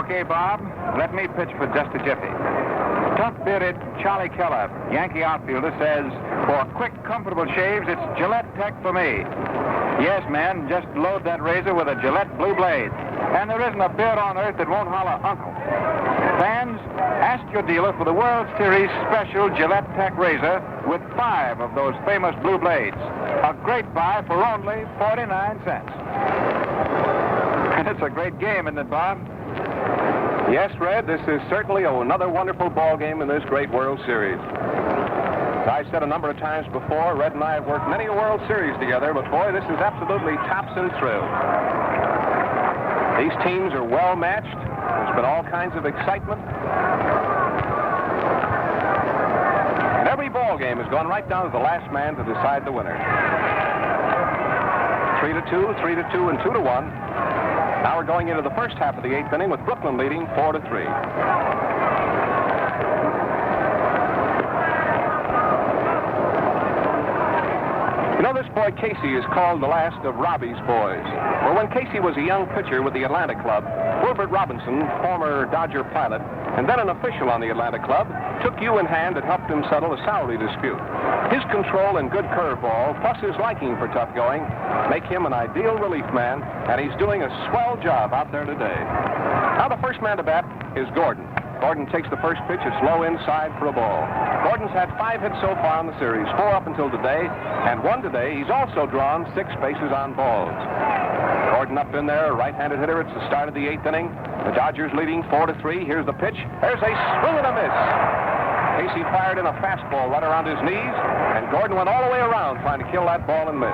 Okay, Bob, let me pitch for just a jiffy. Tough-bearded Charlie Keller, Yankee outfielder, says, for quick, comfortable shaves, it's Gillette Tech for me. Yes, man, just load that razor with a Gillette Blue Blade. And there isn't a beard on earth that won't holler uncle. Fans, ask your dealer for the World Series special Gillette Tech razor with 5 of those famous blue blades. A great buy for only 49 cents. And it's a great game, isn't it, Bob? Yes, Red, this is certainly another wonderful ball game in this great World Series. As I've said a number of times before, Red and I have worked many a World Series together, but boy, this is absolutely tops and thrills. These teams are well matched. There's been all kinds of excitement. And every ball game has gone right down to the last man to decide the winner. 3-2, 3-2, and 2-1. Now we're going into the first half of the 8th inning with Brooklyn leading 4-3. You know, this boy Casey is called the last of Robbie's boys. Well, when Casey was a young pitcher with the Atlanta Club, Wilbert Robinson, former Dodger pilot, and then an official on the Atlanta Club, took you in hand and helped him settle a salary dispute. His control and good curveball, plus his liking for tough going, make him an ideal relief man, and he's doing a swell job out there today. Now the first man to bat is Gordon. Gordon takes the first pitch. It's low inside for a ball. Gordon's had 5 hits so far in the series, 4 up until today, and 1 today. He's also drawn 6 bases on balls. Gordon up in there, a right-handed hitter. It's the start of the 8th inning. The Dodgers leading 4-3. Here's the pitch. There's a swing and a miss. Casey fired in a fastball right around his knees, and Gordon went all the way around trying to kill that ball and miss.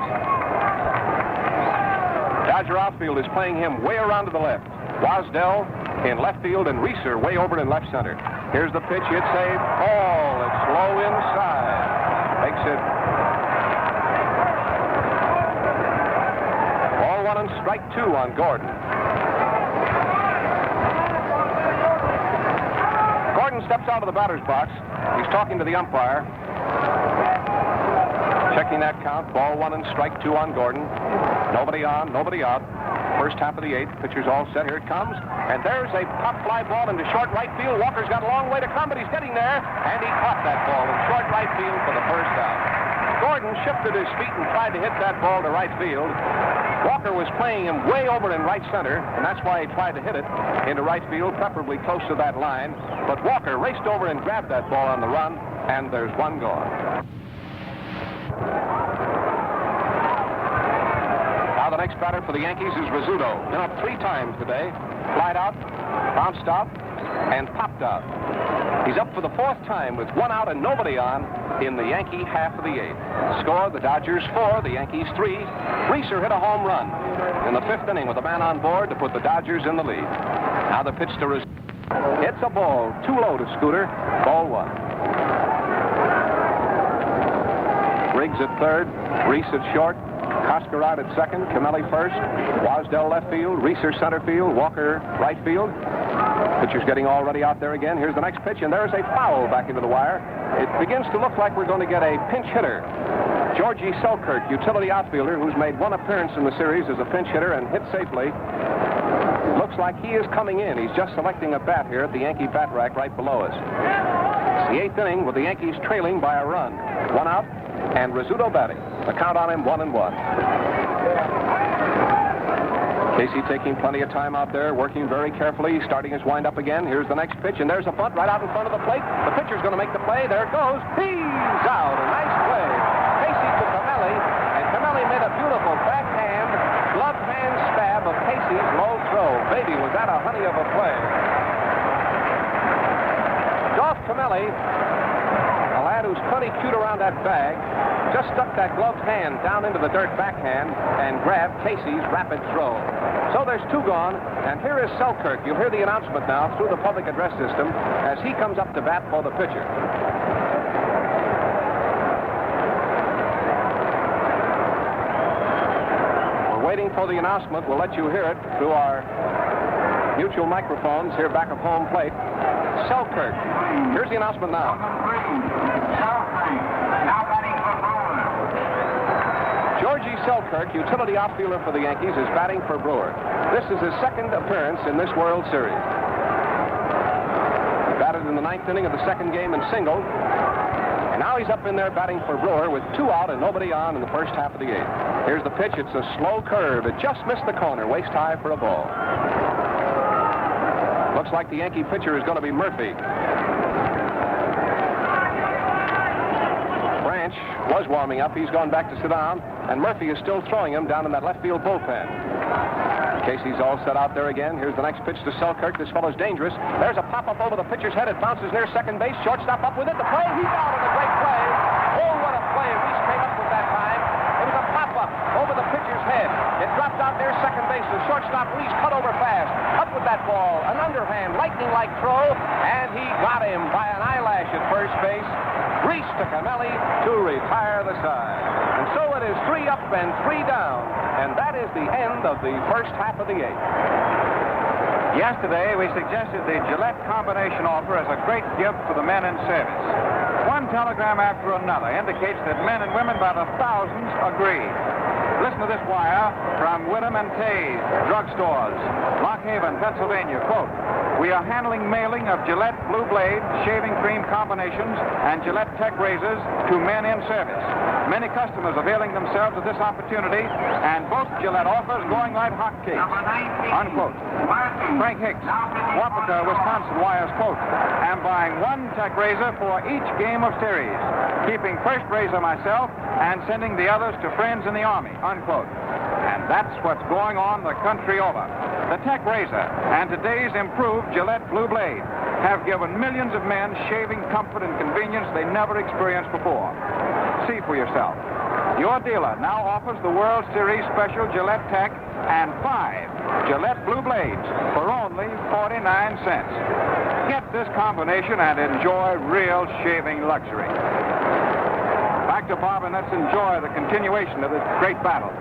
Dodger outfield is playing him way around to the left. Wasdell in left field and Reeser way over in left center. Here's the pitch. It's a ball. It's low inside. Makes it ball 1 and strike 2 on Gordon. Gordon steps out of the batter's box. He's talking to the umpire. Checking that count. Ball 1 and strike 2 on Gordon. Nobody on, nobody out. First half of the 8th. Pitcher's all set. Here it comes. And there's a pop fly ball into short right field. Walker's got a long way to come, but he's getting there. And he caught that ball in short right field for the first out. Gordon shifted his feet and tried to hit that ball to right field. Walker was playing him way over in right center, and that's why he tried to hit it into right field, preferably close to that line. But Walker raced over and grabbed that ball on the run, and there's 1 gone. The next batter for the Yankees is Rizzuto. Been up 3 times today. Flied out, bounced out, and popped out. He's up for the 4th time with 1 out and nobody on in the Yankee half of the 8th. Score, the Dodgers 4, the Yankees 3. Reeser hit a home run in the 5th inning with a man on board to put the Dodgers in the lead. Now the pitch to Rizzuto. It's a ball, too low to Scooter. Ball 1. Riggs at third, Reese at short. Kosker out at second, Camelli first, Wasdell left field, Reeser center field, Walker right field. Pitcher's getting all ready out there again. Here's the next pitch, and there's a foul back into the wire. It begins to look like we're going to get a pinch hitter. Georgie Selkirk, utility outfielder, who's made 1 appearance in the series as a pinch hitter and hit safely. Looks like he is coming in. He's just selecting a bat here at the Yankee bat rack right below us. It's the 8th inning with the Yankees trailing by a run. 1 out, and Rizzuto batting. The count on him, 1-1. Casey taking plenty of time out there, working very carefully, starting his windup again. Here's the next pitch, and there's a bunt right out in front of the plate. The pitcher's going to make the play. There it goes. He's out. A nice play. Casey to Camelli, and Camelli made a beautiful backhand, glove hand stab of Casey's low throw. Baby, was that a honey of a play. Dolph Camelli, a lad who's plenty cute around that bag, just stuck that gloved hand down into the dirt backhand and grabbed Casey's rapid throw. So there's 2 gone, and here is Selkirk. You'll hear the announcement now through the public address system as he comes up to bat for the pitcher. We're waiting for the announcement. We'll let you hear it through our mutual microphones here back of home plate. Selkirk. Here's the announcement now. Georgie Selkirk, utility outfielder for the Yankees, is batting for Brewer. This is his 2nd appearance in this World Series. Batted in the 9th inning of the second game and singled. And now he's up in there batting for Brewer with 2 out and nobody on in the first half of the 8th. Here's the pitch. It's a slow curve. It just missed the corner, waist high for a ball. Looks like the Yankee pitcher is going to be Murphy. Branch was warming up. He's gone back to sit down, and Murphy is still throwing him down in that left field bullpen. Casey's all set out there again. Here's the next pitch to Selkirk. This fellow's dangerous. There's a pop-up over the pitcher's head. It bounces near second base. Shortstop up with it. The play. He's out on a great play. Oh, what a play Reese came up with that time. It was a pop-up over the pitcher's head. It dropped out near second base. The shortstop Reese cut over fast. Up with that ball. An underhand, lightning-like throw, and he got him by an eyelash at first base. Reese to Camelli to retire the side. And so it is 3 up and 3 down. And that is the end of the first half of the 8th. Yesterday, we suggested the Gillette combination offer as a great gift for the men in service. One telegram after another indicates that men and women by the thousands agree. Listen to this wire from Whittam and Tays drugstores, Lock Haven, Pennsylvania. Quote, "We are handling mailing of Gillette Blue Blade shaving cream combinations and Gillette Tech razors to men in service. Many customers availing themselves of this opportunity, and both Gillette offers going like hotcakes." Unquote. Frank Hicks, Wapaka, Wisconsin, wires, quote, "Am buying 1 Tech razor for each game of series, keeping first razor myself and sending the others to friends in the Army," unquote. And that's what's going on the country over. The Tech razor and today's improved Gillette Blue Blade have given millions of men shaving comfort and convenience they never experienced before. See for yourself. Your dealer now offers the World Series special Gillette Tech and 5 Gillette Blue Blades for only 49 cents. Get this combination and enjoy real shaving luxury. Back to Bob, and let's enjoy the continuation of this great battle.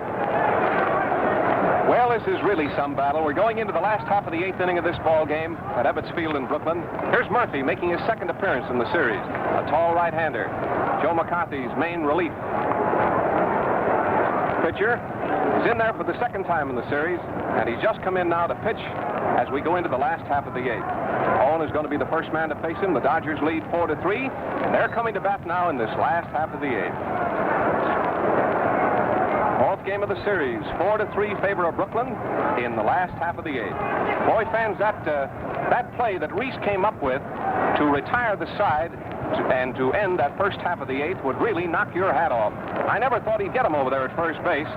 Well, this is really some battle. We're going into the last half of the 8th inning of this ball game at Ebbets Field in Brooklyn. Here's Murphy making his second appearance in the series. A tall right-hander. Joe McCarthy's main relief. Pitcher is in there for the second time in the series, and he's just come in now to pitch as we go into the last half of the 8th. Owen is going to be the first man to face him. The Dodgers lead 4-3, and they're coming to bat now in this last half of the 8th. Fourth game of the series, 4-3 favor of Brooklyn in the last half of the 8th. Boy, fans, that play that Reese came up with to retire the side and to end that first half of the 8th would really knock your hat off. I never thought he'd get him over there at first base.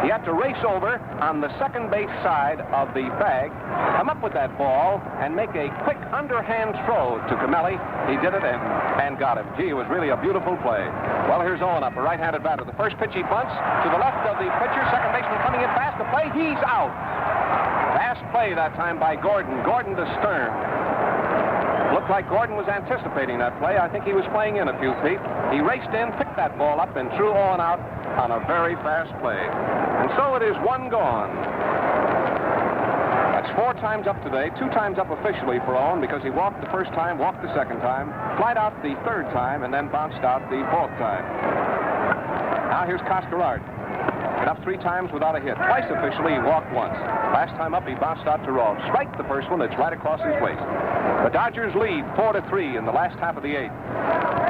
He had to race over on the second base side of the bag, come up with that ball, and make a quick underhand throw to Camelli. He did it and got him. Gee, it was really a beautiful play. Well, here's Owen up, a right-handed batter. The first pitch he bunts to the left of the pitcher. Second baseman coming in fast to play. He's out. Fast play that time by Gordon. Gordon to Stern. Looked like Gordon was anticipating that play. I think he was playing in a few feet. He raced in, picked that ball up, and threw Owen out on a very fast play. And so it is 1 gone. That's 4 times up today, 2 times up officially for Owen because he walked the first time, walked the second time, flied out the third time, and then bounced out the 4th time. Now here's Coscarard. Been up 3 times without a hit. Twice officially, he walked once. Last time up, he bounced out to Rolfe. Strike the first one, it's right across his waist. The Dodgers lead 4-3 in the last half of the 8th.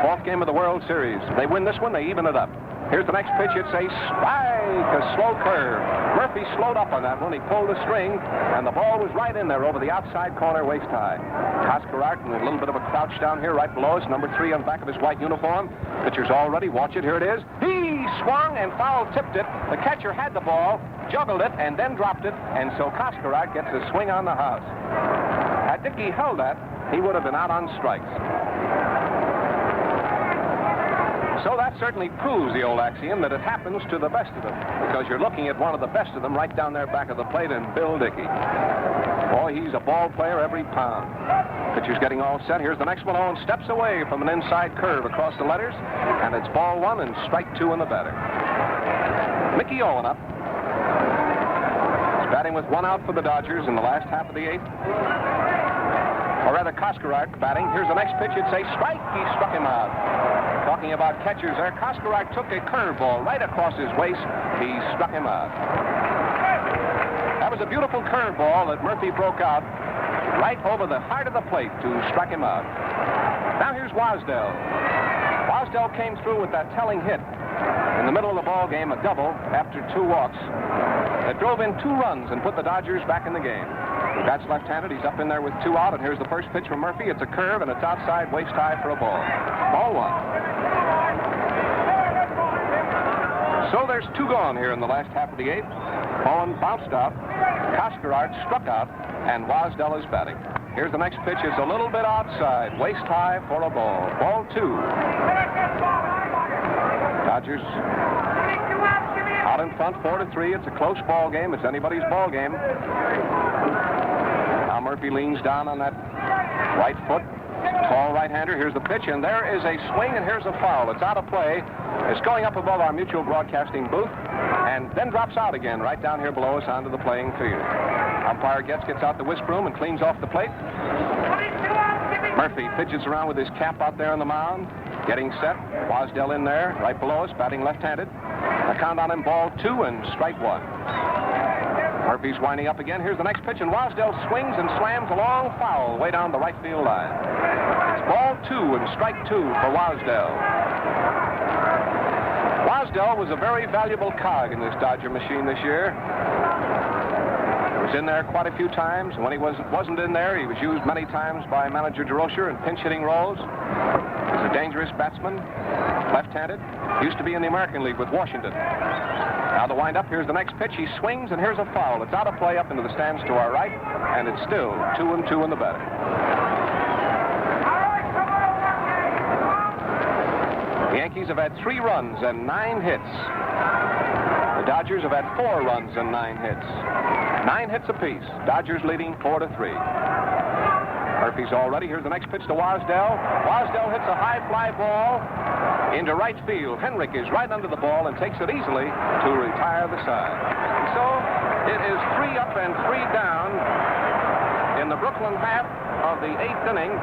4th game of the World Series. If they win this one, they even it up. Here's the next pitch. It's a strike, a slow curve. Murphy slowed up on that one. He pulled the string, and the ball was right in there over the outside corner, waist high. Coscarard in a little bit of a crouch down here right below us. Number 3 on the back of his white uniform. Pitcher's all ready. Watch it. Here it is. He swung and foul tipped it. The catcher had the ball, juggled it, and then dropped it, and so Coscarard gets a swing on the house. Had Dickey held that, he would have been out on strikes. So that certainly proves the old axiom that it happens to the best of them, because you're looking at one of the best of them right down there back of the plate in Bill Dickey. Boy, he's a ball player every pound. Pitcher's getting all set. Here's the next one. Owen steps away from an inside curve across the letters, and it's ball 1 and strike 2 in the batter. Mickey Owen up. He's batting with 1 out for the Dodgers in the last half of the 8th. Or rather, Coscarard batting. Here's the next pitch. It's a strike. He struck him out. Talking about catchers there, Coscarard took a curveball right across his waist. He struck him out. That was a beautiful curveball that Murphy broke out. right over the heart of the plate to strike him out. Now here's Wasdell. Wasdell came through with that telling hit in the middle of the ball game, a double after 2 walks. That drove in 2 runs and put the Dodgers back in the game. He bats left-handed. He's up in there with 2 out, and here's the first pitch from Murphy. It's a curve, and it's outside, waist high for a ball. Ball 1. So there's 2 gone here in the last half of the 8th. Bowen bounced out. Koskerart struck out, and Wasdell is batting. Here's the next pitch. It's a little bit outside, waist high for a ball. Ball 2. Dodgers out in front, 4-3. It's a close ball game. It's anybody's ball game. Now Murphy leans down on that right foot. Tall right-hander. Here's the pitch, and there is a swing, and here's a foul. It's out of play. It's going up above our mutual broadcasting booth, and then drops out again right down here below us onto the playing field. Umpire gets out the whisk broom and cleans off the plate. Murphy fidgets around with his cap out there on the mound, getting set. Wasdell in there, right below us, batting left-handed. A count on him, ball 2 and strike 1. Murphy's winding up again. Here's the next pitch, and Wasdell swings and slams a long foul way down the right field line. It's ball 2 and strike 2 for Wasdell. Wasdell was a very valuable cog in this Dodger machine this year. He was in there quite a few times. When he wasn't in there, he was used many times by manager DeRocher in pinch-hitting roles. He's a dangerous batsman, left-handed. Used to be in the American League with Washington. Now the wind-up, here's the next pitch. He swings, and here's a foul. It's out of play up into the stands to our right, and it's still 2-2 in the batting. The Yankees have had 3 runs and 9 hits. The Dodgers have had 4 runs and 9 hits. 9 hits apiece. Dodgers leading 4-3. Murphy's all ready. Here's the next pitch to Wasdell. Wasdell hits a high fly ball into right field. Henrik is right under the ball and takes it easily to retire the side. And so it is 3 up and 3 down in the Brooklyn half of the 8th inning.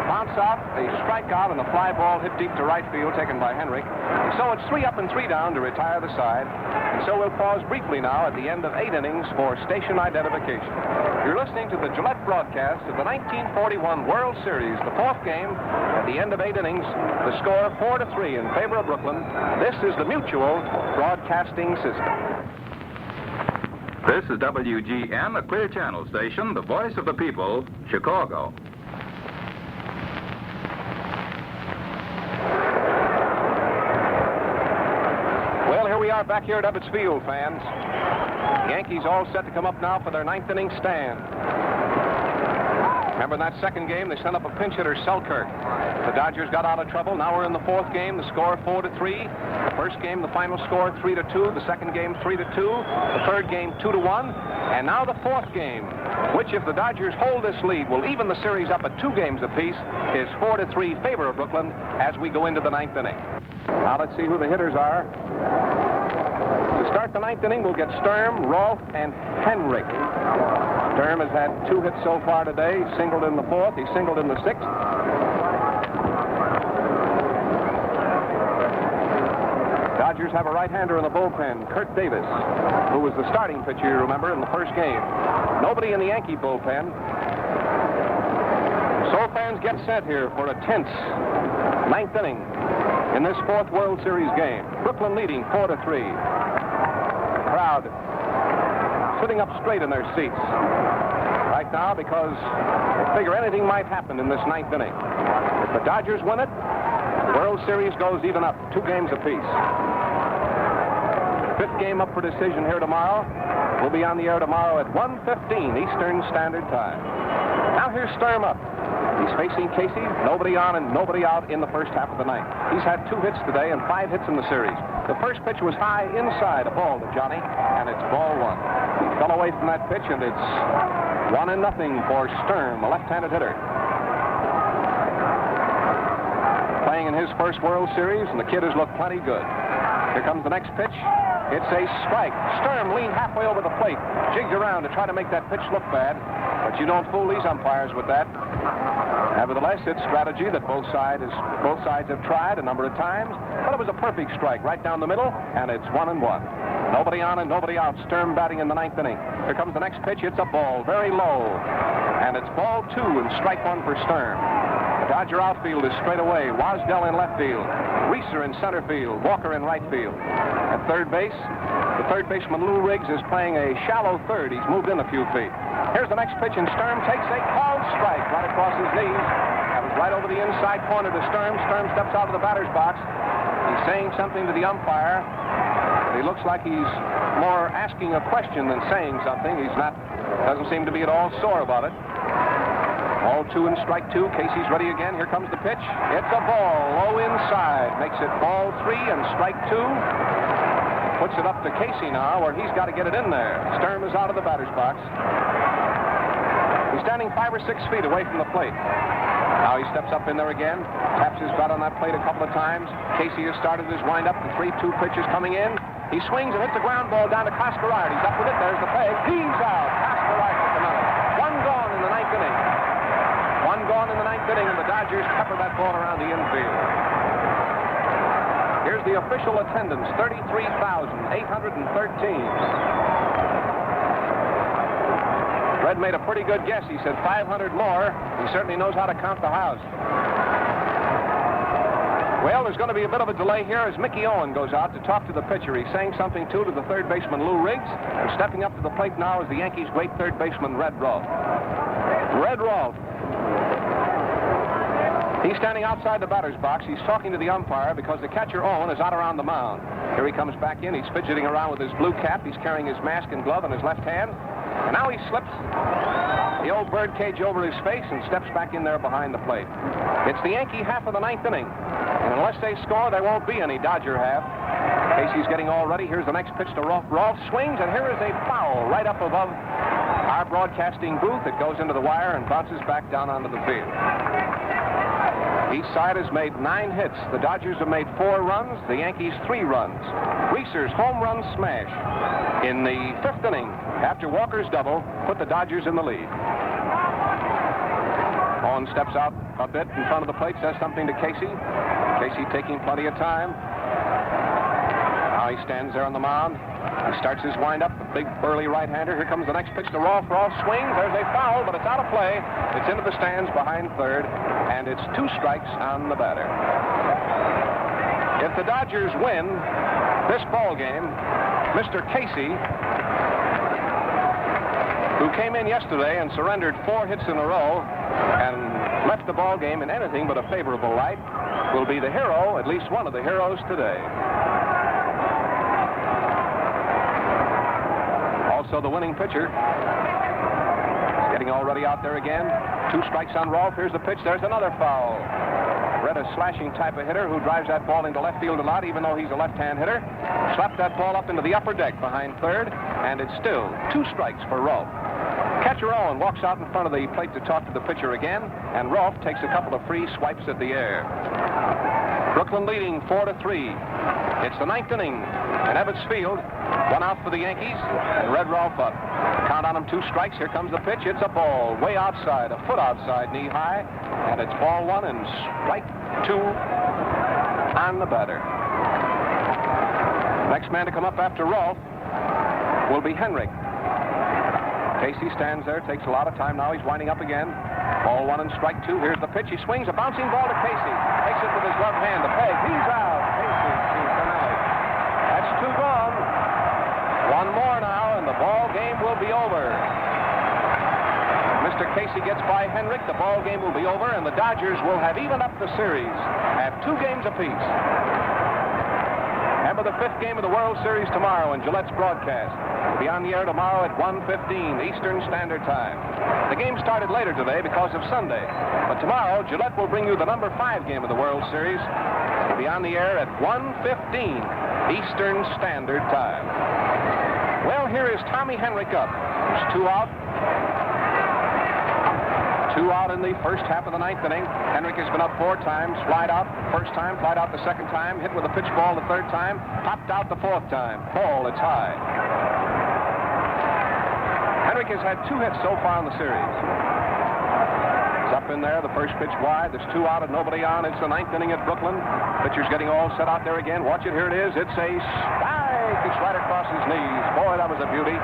Bounce out, a strikeout, and a fly ball hit deep to right field, taken by Henrik. And so it's 3 up and 3 down to retire the side. And so we'll pause briefly now at the end of 8 innings for station identification. You're listening to the Gillette broadcast of the 1941 World Series, the 4th game. At the end of 8 innings, the score 4-3 in favor of Brooklyn. This is the Mutual Broadcasting System. This is WGN, a Clear Channel station, the voice of the people, Chicago. We are back here at Ebbets Field, fans. The Yankees all set to come up now for their 9th inning stand. Remember in that 2nd game, they sent up a pinch hitter, Selkirk. The Dodgers got out of trouble. Now we're in the 4th game. The score 4-3. The 1st game, the final score 3-2. The 2nd game 3-2. The 3rd game 2-1. And now the 4th game, which if the Dodgers hold this lead, will even the series up at 2 games apiece, is 4-3 favor of Brooklyn as we go into the 9th inning. Now let's see who the hitters are. To start the 9th inning, we'll get Sturm, Rolfe, and Henrik. Sturm has had 2 hits so far today. He singled in the 4th. He singled in the 6th. Dodgers have a right-hander in the bullpen, Kurt Davis, who was the starting pitcher, you remember, in the 1st game. Nobody in the Yankee bullpen. So fans get set here for a tense 9th inning in this 4th World Series game. Brooklyn leading 4-3. Crowd sitting up straight in their seats right now because they figure anything might happen in this 9th inning. If the Dodgers win it, the World Series goes even up, 2 games apiece. 5th game up for decision here tomorrow. We'll be on the air tomorrow at 1:15 Eastern Standard Time. Now here's Sturm up. He's facing Casey, nobody on and nobody out in the first half of the 9th. He's had 2 hits today and 5 hits in the series. The first pitch was high inside, a ball to Johnny, and it's ball 1. He fell away from that pitch, and it's 1-0 for Sturm, a left-handed hitter. Playing in his first World Series, and the kid has looked plenty good. Here comes the next pitch. It's a strike. Sturm leaned halfway over the plate, jigged around to try to make that pitch look bad, but you don't fool these umpires with that. Nevertheless, it's strategy that both sides have tried a number of times, but it was a perfect strike right down the middle, and it's 1-1. Nobody on and nobody out. Sturm batting in the ninth inning. Here comes the next pitch. It's a ball, very low. And it's ball 2 and strike 1 for Sturm. The Dodger outfield is straight away. Wasdell in left field. Reeser in center field. Walker in right field. At third base, the third baseman Lou Riggs is playing a shallow third. He's moved in a few feet. Here's the next pitch, and Sturm takes a called strike right across his knees. That was right over the inside corner to Sturm. Sturm steps out of the batter's box. He's saying something to the umpire. He looks like he's more asking a question than saying something. Doesn't seem to be at all sore about it. Ball 2 and strike 2. Casey's ready again. Here comes the pitch. It's a ball low inside. Makes it ball 3 and strike 2. Puts it up to Casey now, where he's got to get it in there. Sturm is out of the batter's box. He's standing 5 or 6 feet away from the plate. Now he steps up in there again, taps his bat on that plate a couple of times. Casey has started his windup. The 3-2 pitch is coming in. He swings and hits a ground ball down to Cascarard. He's up with it. There's the peg. He's out. Cascarard with another. One gone in the ninth inning. One gone in the ninth inning, and the Dodgers pepper that ball around the infield. Here's the official attendance, 33,813. Red made a pretty good guess. He said 500 more. He certainly knows how to count the house. Well, there's going to be a bit of a delay here as Mickey Owen goes out to talk to the pitcher. He's saying something, too, to the third baseman, Lou Riggs. And stepping up to the plate now is the Yankees' great third baseman, Red Rolfe. Red Rolfe. He's standing outside the batter's box. He's talking to the umpire because the catcher, Owen, is out around the mound. Here he comes back in. He's fidgeting around with his blue cap. He's carrying his mask and glove in his left hand. And now he slips the old bird cage over his face and steps back in there behind the plate. It's the Yankee half of the ninth inning. And unless they score, there won't be any Dodger half. Casey's getting all ready. Here's the next pitch to Rolfe. Rolfe swings, and here is a foul right up above our broadcasting booth. It goes into the wire and bounces back down onto the field. Each side has made 9 hits. The Dodgers have made 4 runs. The Yankees 3 runs. Reeser's home run smash in the 5th inning after Walker's double put the Dodgers in the lead. Owen steps out a bit in front of the plate, says something to Casey. Casey taking plenty of time. Now he stands there on the mound. He starts his windup, the big burly right-hander. Here comes the next pitch to Rolfe. Rolfe swings. There's a foul, but it's out of play. It's into the stands behind third, and it's 2 strikes on the batter. If the Dodgers win this ball game, Mr. Casey, who came in yesterday and surrendered 4 hits in a row and left the ball game in anything but a favorable light, will be the hero, at least one of the heroes today. Also the winning pitcher is getting already out there again. 2 strikes on Rolfe. Here's the pitch. There's another foul. Red, a slashing type of hitter who drives that ball into left field a lot, even though he's a left-hand hitter. Slapped that ball up into the upper deck behind third, and it's still 2 strikes for Rolfe. Catcher Owen walks out in front of the plate to talk to the pitcher again, and Rolfe takes a couple of free swipes at the air. Brooklyn leading 4-3. It's the 9th inning in Ebbets Field. 1 out for the Yankees, and Red Rolfe up. Count on him, 2 strikes. Here comes the pitch. It's a ball way outside, a foot outside, knee high, and it's ball 1 and strike 2 on the batter. Next man to come up after Rolfe will be Henrik. Casey stands there, takes a lot of time now. He's winding up again. Ball 1 and strike 2. Here's the pitch. He swings a bouncing ball to Casey. Takes it with his left hand. The peg. He's out. Casey sees tonight. That's 2 gone. 1 more now, and the ball game will be over. Mr. Casey gets by Henrik. The ball game will be over, and the Dodgers will have evened up the series at 2 games apiece. Remember the 5th game of the World Series tomorrow in Gillette's broadcast. It'll be on the air tomorrow at 1:15 Eastern Standard Time. The game started later today because of Sunday. But tomorrow, Gillette will bring you the number 5 game of the World Series. It'll be on the air at 1:15 Eastern Standard Time. Well, here is Tommy Henrik up. There's 2 out. 2 out in the first half of the 9th inning. Henrik has been up 4 times. Flied out the first time, flied out the second time, hit with a pitch ball the 3rd time, popped out the 4th time. Ball, it's high. Henrik has had 2 hits so far in the series. He's up in there, the first pitch wide. There's 2 out and nobody on. It's the 9th inning at Brooklyn. Pitcher's getting all set out there again. Watch it, here it is. It's a strike. strike. It's right across his knees. Boy, that was a beauty.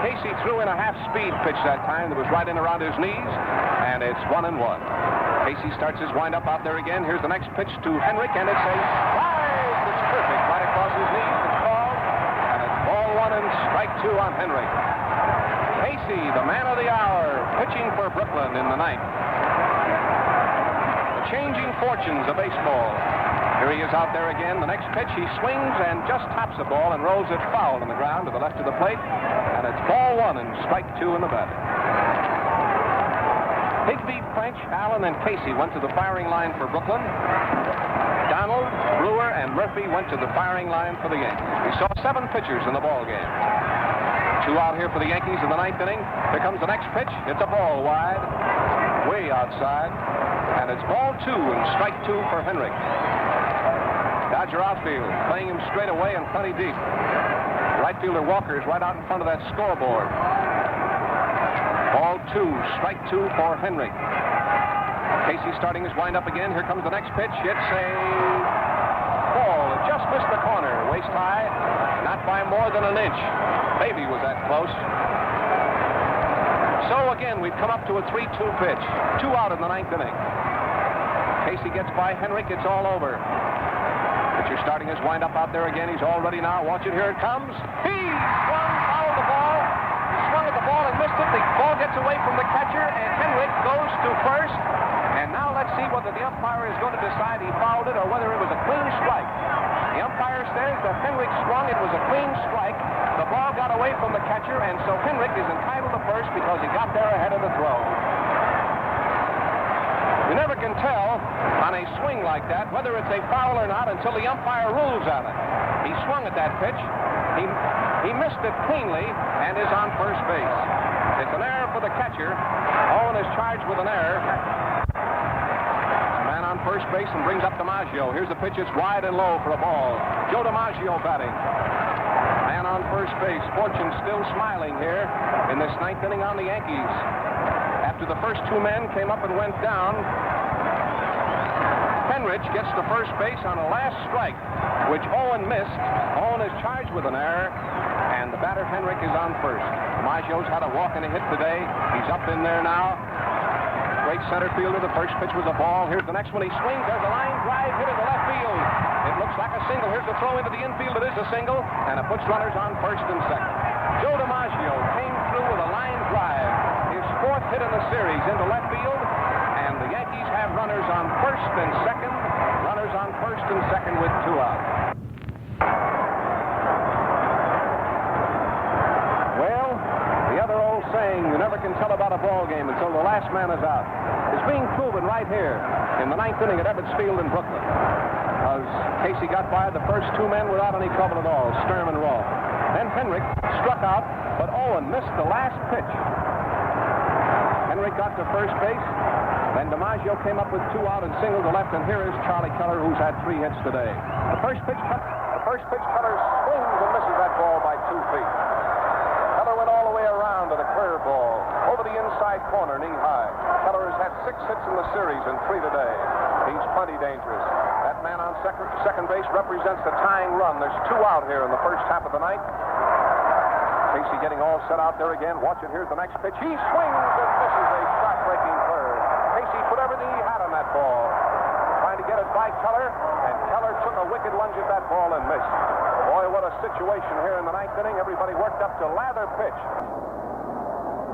Casey threw in a half-speed pitch that time that was right in around his knees, and it's 1-1. Casey starts his windup out there again. Here's the next pitch to Henrik, and it's a drive that's perfect right across his knees. It's called, and it's ball 1 and strike 2 on Henrik. Casey, the man of the hour, pitching for Brooklyn in the ninth. The changing fortunes of baseball. Here he is out there again. The next pitch, he swings and just taps the ball and rolls it foul on the ground to the left of the plate. And it's ball 1 and strike 2 in the batter. Higby, French, Allen, and Casey went to the firing line for Brooklyn. Donald, Brewer, and Murphy went to the firing line for the Yankees. We saw 7 pitchers in the ball game. 2 out here for the Yankees in the ninth inning. Here comes the next pitch. It's a ball wide, way outside. And it's ball 2 and strike 2 for Henrik. Dodger outfield, playing him straight away and plenty deep. Right fielder Walker is right out in front of that scoreboard. Ball 2, strike 2 for Henrik. Casey starting his windup again. Here comes the next pitch. It's a ball. It just missed the corner. Waist high, not by more than an inch. Maybe was that close. So again, we've come up to a 3-2 pitch. 2 out in the ninth inning. Casey gets by Henrik. It's all over. Pitcher starting his windup out there again. He's all ready now. Watch it. Here it comes. He swung, fouled the ball. He swung at the ball and missed it. The ball gets away from the catcher, and Henrik goes to first. And now let's see whether the umpire is going to decide he fouled it or whether it was a clean strike. The umpire says that Henrik swung. It was a clean strike. The ball got away from the catcher, and so Henrik is entitled to first because he got there ahead of the throw. You never can tell on a swing like that whether it's a foul or not until the umpire rules on it. He swung at that pitch. He missed it cleanly and is on first base. It's an error for the catcher. Owen is charged with an error. Man on first base and brings up DiMaggio. Here's the pitch. It's wide and low for a ball. Joe DiMaggio batting. Man on first base. Fortune still smiling here in this ninth inning on the Yankees. After the first 2 men came up and went down, Henrich gets to first base on a last strike, which Owen missed. Owen is charged with an error, and the batter Henrik is on first. DiMaggio's had a walk and a hit today. He's up in there now. Great center fielder. The first pitch was a ball. Here's the next one. He swings. There's a line drive hit into left field. It looks like a single. Here's the throw into the infield. It is a single, and it puts runners on first and second. Joe DiMaggio came through with a line drive. His 4th hit in the series into left field, and the Yankees have runners on first and second. Runners on first and second with 2 out. Well, the other old saying, you never can tell about a ball game until the last man is out, is being proven right here in the ninth inning at Ebbets Field in Brooklyn. Because Casey got by the first 2 men without any trouble at all, Sturm and Raw. Then Henrik struck out, but Owen missed the last pitch. Henrik got to first base. Then DiMaggio came up with 2 out and singled to left, and here is Charlie Keller, who's had 3 hits today. The first pitch, Keller swings and misses that ball by 2 feet. Keller went all the way around to the clear ball, over the inside corner, knee high. Keller has had 6 hits in the series and 3 today. He's plenty dangerous. That man on second base represents the tying run. There's 2 out here in the first half of the ninth. Casey getting all set out there again. Watch it. Here's the next pitch. He swings and misses a shot-breaking curve. Casey put everything he had on that ball, trying to get it by Keller, and Keller took a wicked lunge at that ball and missed. Boy, what a situation here in the ninth inning. Everybody worked up to lather pitch.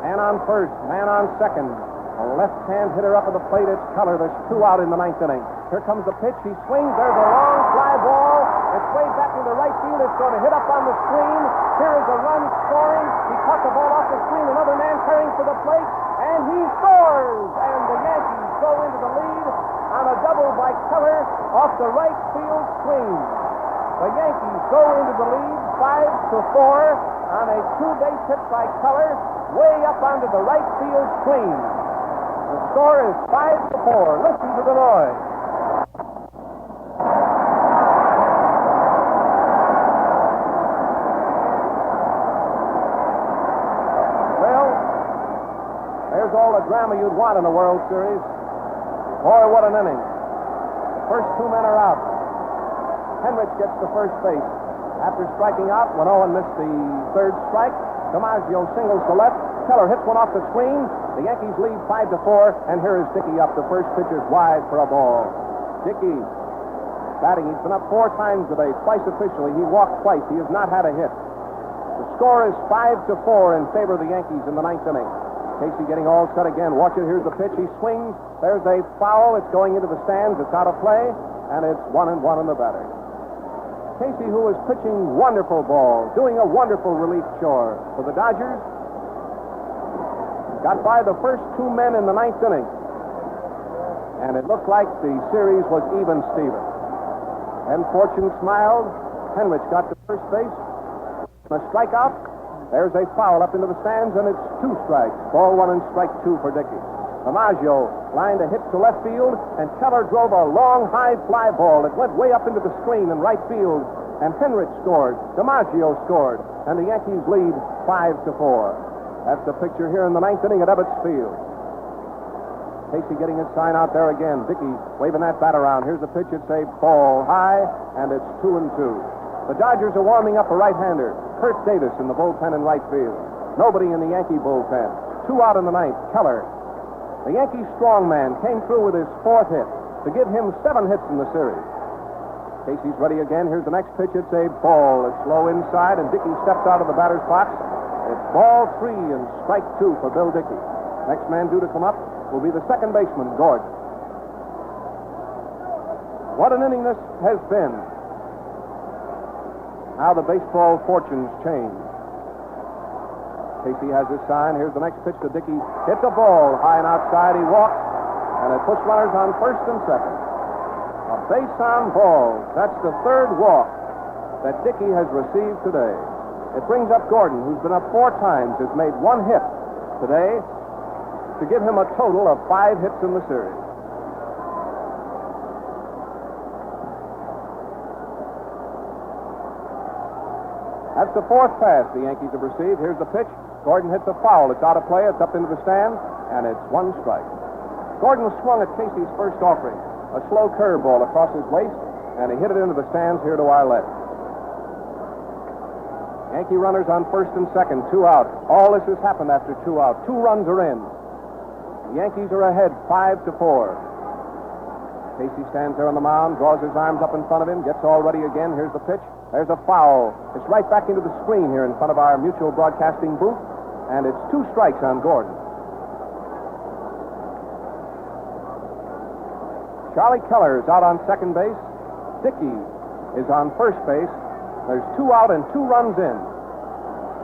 Man on first, man on second. A left-hand hitter up at the plate. It's Keller. There's 2 out in the ninth inning. Here comes the pitch. He swings. There's a long fly ball. It's way back into right field. It's going to hit up on the screen. Here is a run scoring. He caught the ball off the screen. Another man carrying for the plate. And he scores. And the Yankees go into the lead on a double by Keller off the right field screen. The Yankees go into the lead 5-4 on a 2-base hit by Keller way up onto the right field screen. The score is 5-4. Listen to the noise. Well, there's all the drama you'd want in a World Series. Boy, what an inning. The first 2 men are out. Henrich gets to first base. After striking out, when Owen missed the third strike, DiMaggio singles to left. Keller hits one off the screen. The Yankees lead 5-4, and here is Dickey up. The first pitch is wide for a ball. Dickey batting. He's been up 4 times today, twice officially. He walked twice. He has not had a hit. The score is 5-4 in favor of the Yankees in the 9th inning. Casey getting all set again. Watch it. Here's the pitch. He swings. There's a foul. It's going into the stands. It's out of play, and it's 1-1 in the batter. Casey, who is pitching wonderful ball, doing a wonderful relief chore for the Dodgers, got by the first 2 men in the 9th inning, and it looked like the series was even Steven. And fortune smiled. Henrich got to first base. A strikeout. There's a foul up into the stands, and it's 2 strikes. Ball 1 and strike 2 for Dickey. DiMaggio lined a hit to left field, and Keller drove a long, high fly ball. It went way up into the screen in right field, and Henrich scored. DiMaggio scored, and the Yankees lead 5-4. That's the picture here in the 9th inning at Ebbets Field. Casey getting his sign out there again. Dickey waving that bat around. Here's the pitch. It's a ball high, and it's 2-2. The Dodgers are warming up a right-hander, Kurt Davis, in the bullpen in right field. Nobody in the Yankee bullpen. 2 out in the 9th. Keller. The Yankee strongman came through with his 4th hit to give him 7 hits in the series. Casey's ready again. Here's the next pitch. It's a ball. It's low inside, and Dickey steps out of the batter's box. It's ball 3 and strike 2 for Bill Dickey. Next man due to come up will be the second baseman, Gordon. What an inning this has been. How the baseball fortunes change. Casey has his sign. Here's the next pitch to Dickey. Hits a ball high and outside. He walks, and it puts runners on first and second. A base on balls. That's the 3rd walk that Dickey has received today. It brings up Gordon, who's been up 4 times, has made 1 hit today to give him a total of 5 hits in the series. That's the 4th pass the Yankees have received. Here's the pitch. Gordon hits a foul. It's out of play. It's up into the stand, and it's 1 strike. Gordon swung at Casey's first offering, a slow curveball across his waist, and he hit it into the stands here to our left. Yankee runners on first and second, 2 out. All this has happened after 2 out. 2 runs are in. The Yankees are ahead 5-4. Casey stands there on the mound, draws his arms up in front of him, gets all ready again. Here's the pitch. There's a foul. It's right back into the screen here in front of our mutual broadcasting booth, and it's 2 strikes on Gordon. Charlie Keller is out on second base. Dickey is on first base. There's 2 out and 2 runs in.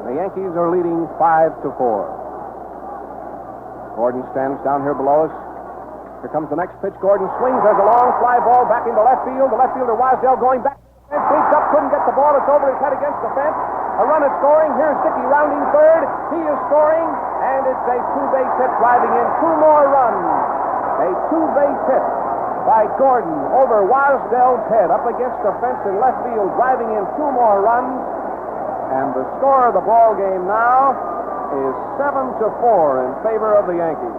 The Yankees are leading 5-4. Gordon stands down here below us. Here comes the next pitch. Gordon swings. There's a long fly ball back into left field. The left fielder Wasdale going back. Fence leaps up, couldn't get the ball. It's over his head against the fence. A run is scoring. Here's Dickey rounding third. He is scoring, and it's a 2-base hit driving in 2 more runs. A 2-base hit by Gordon over Wasdale's head up against the fence in left field, driving in 2 more runs. And the score of the ball game now is 7-4 in favor of the Yankees.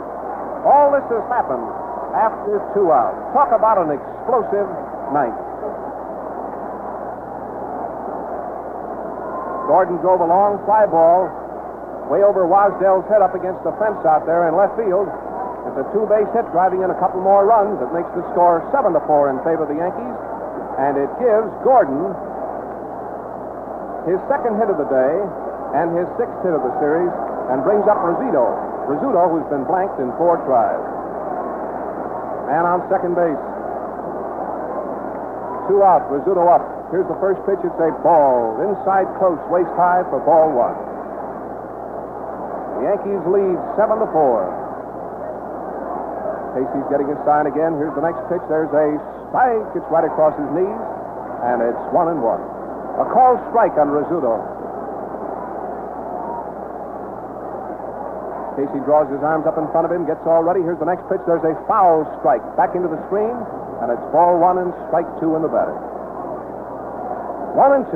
All this has happened after 2 outs. Talk about an explosive night. Gordon drove a long fly ball way over Wasdale's head up against the fence out there in left field. It's a 2-base hit driving in a couple more runs. It makes the score 7-4 in favor of the Yankees. And it gives Gordon his 2nd hit of the day and his 6th hit of the series, and brings up Rizzuto. Rizzuto, who's been blanked in 4 tries. Man on second base. 2 out, Rizzuto up. Here's the first pitch. It's a ball. Inside close, waist high for ball 1. The Yankees lead 7-4. Casey's getting his sign again. Here's the next pitch. There's a strike. It's right across his knees, and it's 1-1. A called strike on Rizzuto. Casey draws his arms up in front of him, gets all ready. Here's the next pitch. There's a foul strike back into the screen, and it's ball 1 and strike 2 in the batter. 1-2.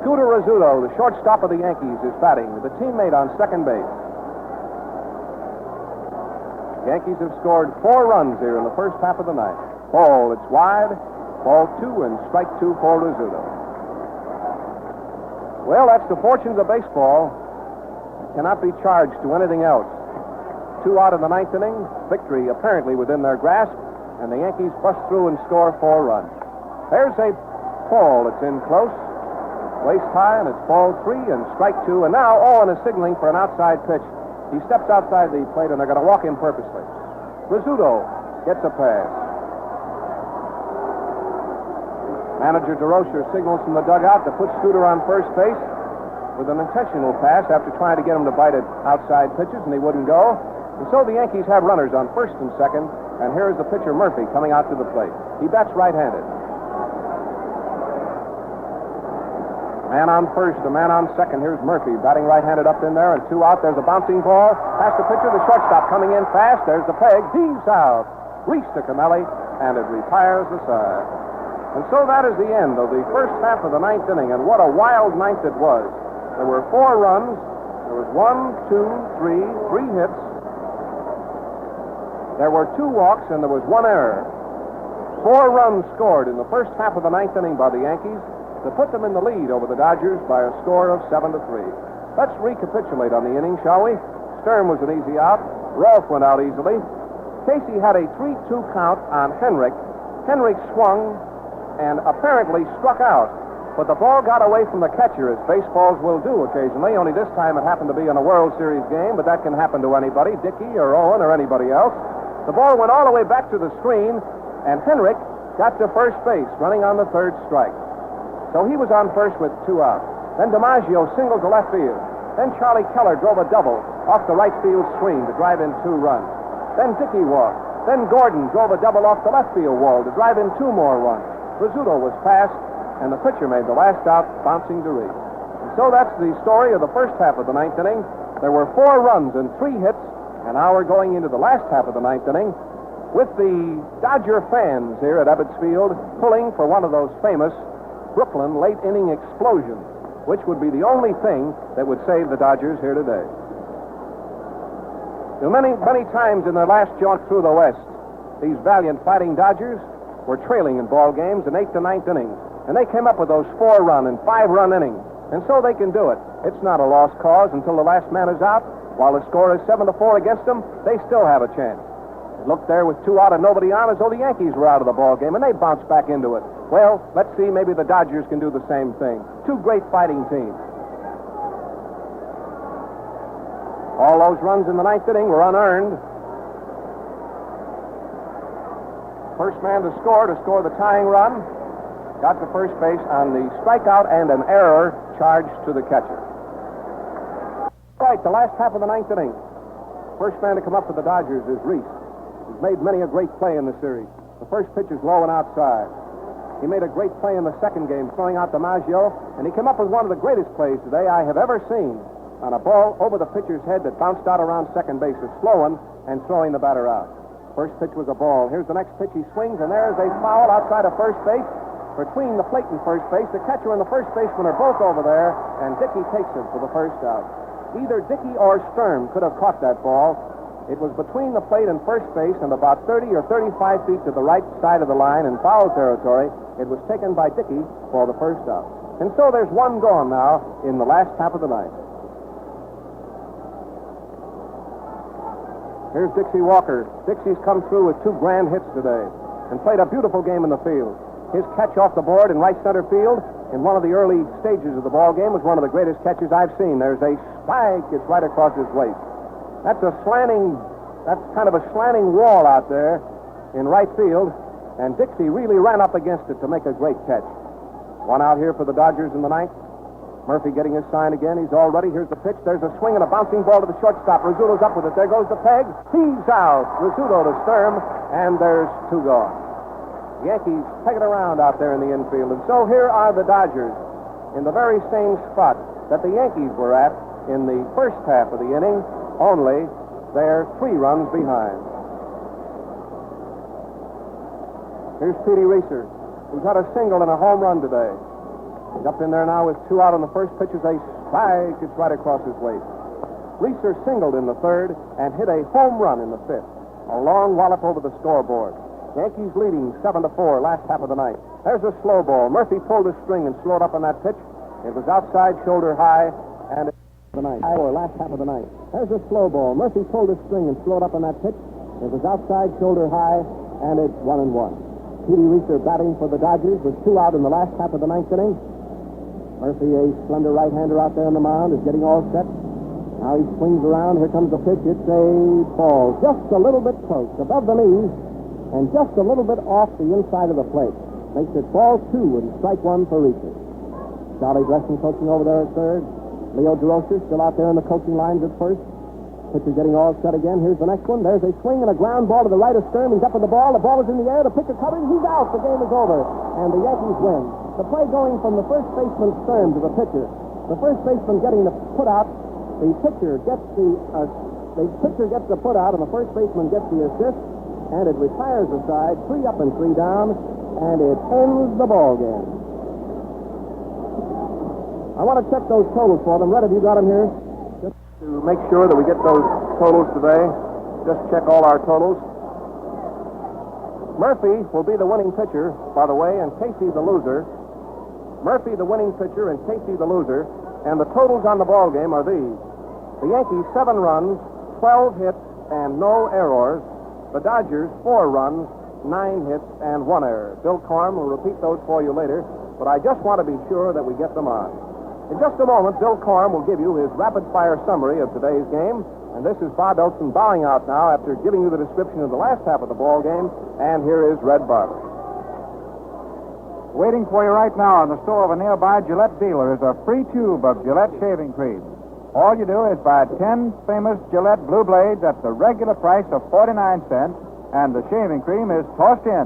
Scooter Rizzuto, the shortstop of the Yankees, is batting with a teammate on second base. The Yankees have scored 4 runs here in the first half of the night. Ball, it's wide, Ball 2 and strike 2 for Rizzuto. Well, that's the fortunes of baseball. It cannot be charged to anything else. 2 out in the ninth inning. Victory apparently within their grasp. And the Yankees bust through and score 4 runs. There's a ball that's in close. Waist high, and it's ball 3 and strike 2. And now Owen is signaling for an outside pitch. He steps outside the plate, and they're going to walk him purposely. Rizzuto gets a pass. Manager DeRocher signals from the dugout to put Studer on first base with an intentional pass after trying to get him to bite at outside pitches, and he wouldn't go. And so the Yankees have runners on first and second, and here is the pitcher Murphy coming out to the plate. He bats right-handed. Man on first, a man on second. Here's Murphy batting right-handed up in there, and 2 out. There's a bouncing ball. Past the pitcher, the shortstop coming in fast. There's the peg. Heaves out. Reese to Camelli, and it retires the side. And so that is the end of the first half of the ninth inning, and what a wild ninth it was. There were 4 runs. There was 1, 2, 3 hits. There were 2 walks, and there was 1 error. 4 runs scored in the first half of the ninth inning by the Yankees to put them in the lead over the Dodgers by a score of 7-3. Let's recapitulate on the inning, shall we? Sturm was an easy out. Rolfe went out easily. Casey had a 3-2 count on Henrik. Henrik swung and apparently struck out, but the ball got away from the catcher, as baseballs will do occasionally, only this time it happened to be in a World Series game, but that can happen to anybody, Dickey or Owen or anybody else. The ball went all the way back to the screen, and Henrik got to first base, running on the 3rd strike. So he was on first with 2 out. Then DiMaggio singled to left field. Then Charlie Keller drove a double off the right field screen to drive in 2 runs. Then Dickey walked. Then Gordon drove a double off the left field wall to drive in 2 more runs. Rizzuto was passed, and the pitcher made the last out, bouncing to Reese. And so that's the story of the first half of the ninth inning. There were 4 runs and 3 hits, and now we're going into the last half of the ninth inning with the Dodger fans here at Ebbets Field pulling for one of those famous Brooklyn late inning explosions, which would be the only thing that would save the Dodgers here today. Many times in their last jaunt through the West, these valiant fighting Dodgers were trailing in ball games in 8th to 9th innings, and they came up with those 4-run and 5-run innings, and so they can do it. It's not a lost cause until the last man is out. While the score is 7-4 against them, they still have a chance. It looked there with 2 out and nobody on as though the Yankees were out of the ball game, and they bounced back into it. Well, let's see, maybe the Dodgers can do the same thing. 2 great fighting teams. All those runs in the ninth inning were unearned. First man to score the tying run, got to first base on the strikeout and an error charged to the catcher. Right, the last half of the ninth inning. First man to come up for the Dodgers is Reese. He's made many a great play in the series. The first pitch is low and outside. He made a great play in the second game, throwing out DiMaggio, and he came up with one of the greatest plays today I have ever seen on a ball over the pitcher's head that bounced out around second base, slowing and throwing the batter out. First pitch was a ball. Here's the next pitch. He swings, and there's a foul outside of first base. Between the plate and first base, the catcher and the first baseman are both over there, and Dickey takes it for the first out. Either Dickey or Sturm could have caught that ball. It was between the plate and first base and about 30 or 35 feet to the right side of the line in foul territory. It was taken by Dickey for the first out. And so there's 1 gone now in the last half of the ninth. Here's Dixie Walker. Dixie's come through with 2 grand hits today and played a beautiful game in the field. His catch off the board in right center field in one of the early stages of the ball game was one of the greatest catches I've seen. There's a spike. It's right across his waist. That's kind of a slanting wall out there in right field, and Dixie really ran up against it to make a great catch. 1 out here for the Dodgers in the ninth. Murphy getting his sign again. He's all ready. Here's the pitch. There's a swing and a bouncing ball to the shortstop. Rizzuto's up with it. There goes the peg. He's out. Rizzuto to Sturm, and there's 2 gone. The Yankees peg it around out there in the infield. And so here are the Dodgers in the very same spot that the Yankees were at in the first half of the inning, only they're 3 runs behind. Here's Petey Reeser, who's had a single and a home run today. He's up in there now with 2 out on the first pitch as a strike. It's right across his waist. Reeser singled in the third and hit a home run in the fifth. A long wallop over the scoreboard. Yankees leading 7-4, last half of the ninth. There's a slow ball. Murphy pulled his string and slowed up on that pitch. It was outside, shoulder high, and the ninth. Last half of the ninth. There's a slow ball. Murphy pulled his string and slowed up on that pitch. It was outside, shoulder high, and it's 1-1. Petey Reeser batting for the Dodgers with 2 out in the last half of the ninth inning. Murphy, a slender right-hander out there on the mound, is getting all set. Now he swings around. Here comes the pitch. It's a ball just a little bit close, above the knees, and just a little bit off the inside of the plate. Makes it ball 2 and strike 1 for Reeser. Charlie Dresden coaching over there at third. Leo DeRocher still out there in the coaching lines at first. Pitcher getting all set again. Here's the next one. There's a swing and a ground ball to the right of Sturm. He's up with the ball. The ball is in the air. The pitcher covers. He's out. The game is over. And the Yankees win. The play going from the first baseman Sturm to the pitcher. The first baseman getting the put out. The pitcher gets the put out, and the first baseman gets the assist. And it retires the side. 3 up and 3 down. And it ends the ball game. I want to check those totals for them. Red, have you got them here? Just to make sure that we get those totals today, just check all our totals. Murphy will be the winning pitcher, by the way, and Casey the loser. Murphy the winning pitcher and Casey the loser. And the totals on the ball game are these. The Yankees, 7 runs, 12 hits, and no errors. The Dodgers, 4 runs, 9 hits, and 1 error. Bill Corm will repeat those for you later, but I just want to be sure that we get them on. In just a moment, Bill Corm will give you his rapid-fire summary of today's game, and this is Bob Elson bowing out now after giving you the description of the last half of the ball game, and here is Red Buck. Waiting for you right now in the store of a nearby Gillette dealer is a free tube of Gillette shaving cream. All you do is buy 10 famous Gillette Blue Blades at the regular price of 49 cents, and the shaving cream is tossed in.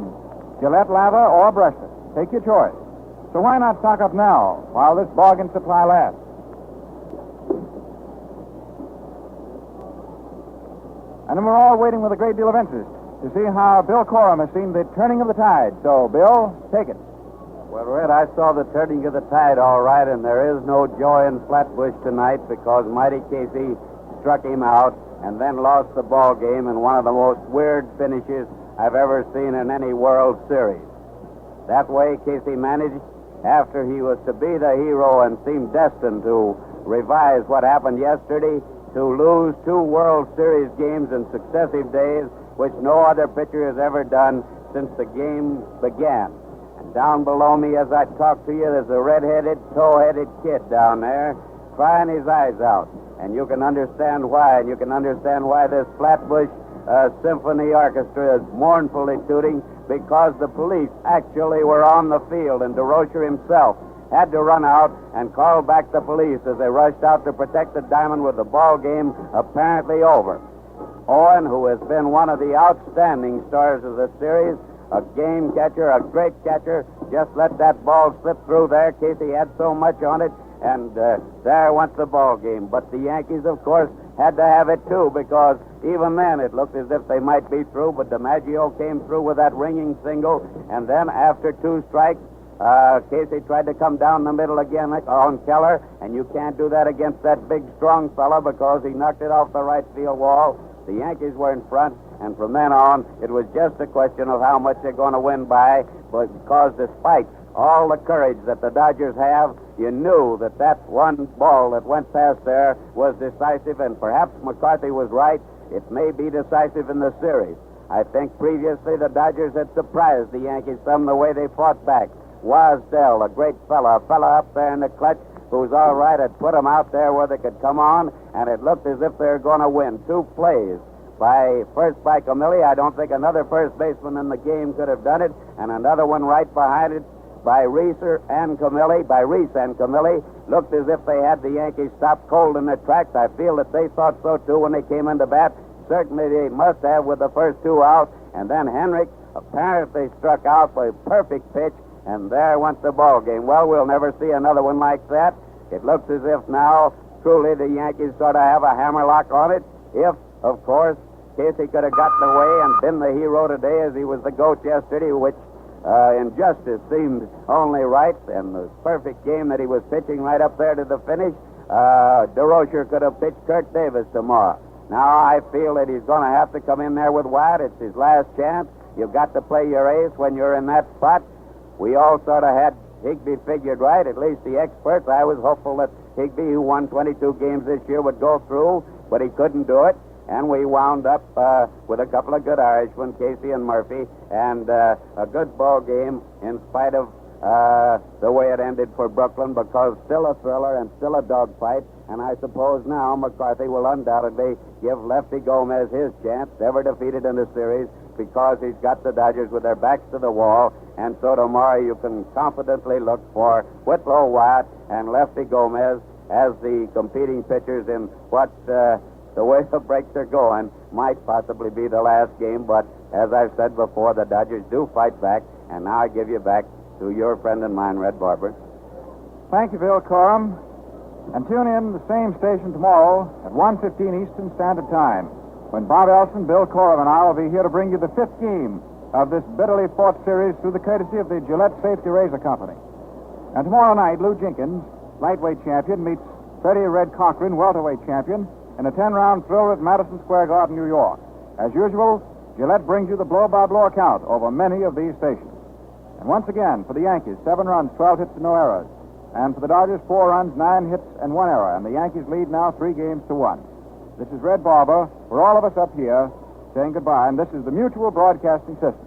Gillette lather or brushless. Take your choice. So why not stock up now while this bargain supply lasts? And we're all waiting with a great deal of interest to see how Bill Corum has seen the turning of the tide. So, Bill, take it. Well, Red, I saw the turning of the tide all right, and there is no joy in Flatbush tonight because Mighty Casey struck him out and then lost the ball game in one of the most weird finishes I've ever seen in any World Series. That way, Casey managed, after he was to be the hero and seemed destined to revise what happened yesterday, to lose 2 World Series games in successive days, which no other pitcher has ever done since the game began. And down below me as I talk to you, there's a red-headed, tow-headed kid down there crying his eyes out. And you can understand why, and you can understand why this Flatbush Symphony Orchestra is mournfully tooting, because the police actually were on the field, and DeRocher himself had to run out and call back the police as they rushed out to protect the diamond with the ball game apparently over. Owen, who has been one of the outstanding stars of the series, a game catcher, a great catcher, just let that ball slip through there. Casey had so much on it, and there went the ball game. But the Yankees, of course, had to have it too, because even then it looked as if they might be through, but DiMaggio came through with that ringing single, and then after 2 strikes, Casey tried to come down the middle again on Keller, and you can't do that against that big, strong fella because he knocked it off the right field wall. The Yankees were in front, and from then on, it was just a question of how much they're going to win by, but because despite all the courage that the Dodgers have, you knew that that one ball that went past there was decisive, and perhaps McCarthy was right. It may be decisive in the series. I think previously the Dodgers had surprised the Yankees some the way they fought back. Wasdell, a great fella up there in the clutch, who's all right, had put them out there where they could come on, and it looked as if they were going to win 2 plays. First by Camilli. I don't think another first baseman in the game could have done it, and another one right behind it by Reese and Camilli. Looked as if they had the Yankees stopped cold in their tracks. I feel that they thought so too when they came into bat. Certainly they must have with the first 2 out, and then Henrik apparently struck out by a perfect pitch, and there went the ball game. Well, we'll never see another one like that. It looks as if now truly the Yankees sort of have a hammerlock on it. If, of course, Casey could have gotten away and been the hero today as he was the GOAT yesterday, which in justice seemed only right, and the perfect game that he was pitching right up there to the finish, DeRocher could have pitched Kirk Davis tomorrow. Now I feel that he's going to have to come in there with Wyatt. It's his last chance, You've got to play your ace when you're in that spot. We all sort of had Higbee figured right, at least the experts. I was hopeful that Higbee, who won 22 games this year, would go through, but he couldn't do it. And we wound up with a couple of good Irishmen, Casey and Murphy, and a good ball game in spite of the way it ended for Brooklyn, because still a thriller and still a dogfight. And I suppose now McCarthy will undoubtedly give Lefty Gomez his chance, never defeated in the series, because he's got the Dodgers with their backs to the wall. And so tomorrow you can confidently look for Whitlow Wyatt and Lefty Gomez as the competing pitchers in what, the way the breaks are going, might possibly be the last game. But as I've said before, the Dodgers do fight back. And now I give you back to your friend and mine, Red Barber. Thank you, Bill Corum. And tune in the same station tomorrow at 1:15 Eastern Standard Time, when Bob Elson, Bill Corum, and I will be here to bring you the 5th game of this bitterly fought series through the courtesy of the Gillette Safety Razor Company. And tomorrow night, Lou Jenkins, lightweight champion, meets Freddie Red Cochran, welterweight champion, in a 10-round thriller at Madison Square Garden, New York. As usual, Gillette brings you the blow-by-blow account over many of these stations. And once again, for the Yankees, 7 runs, 12 hits, and no errors. And for the Dodgers, 4 runs, 9 hits, and 1 error. And the Yankees lead now 3 games to 1. This is Red Barber, for all of us up here, saying goodbye. And this is the Mutual Broadcasting System.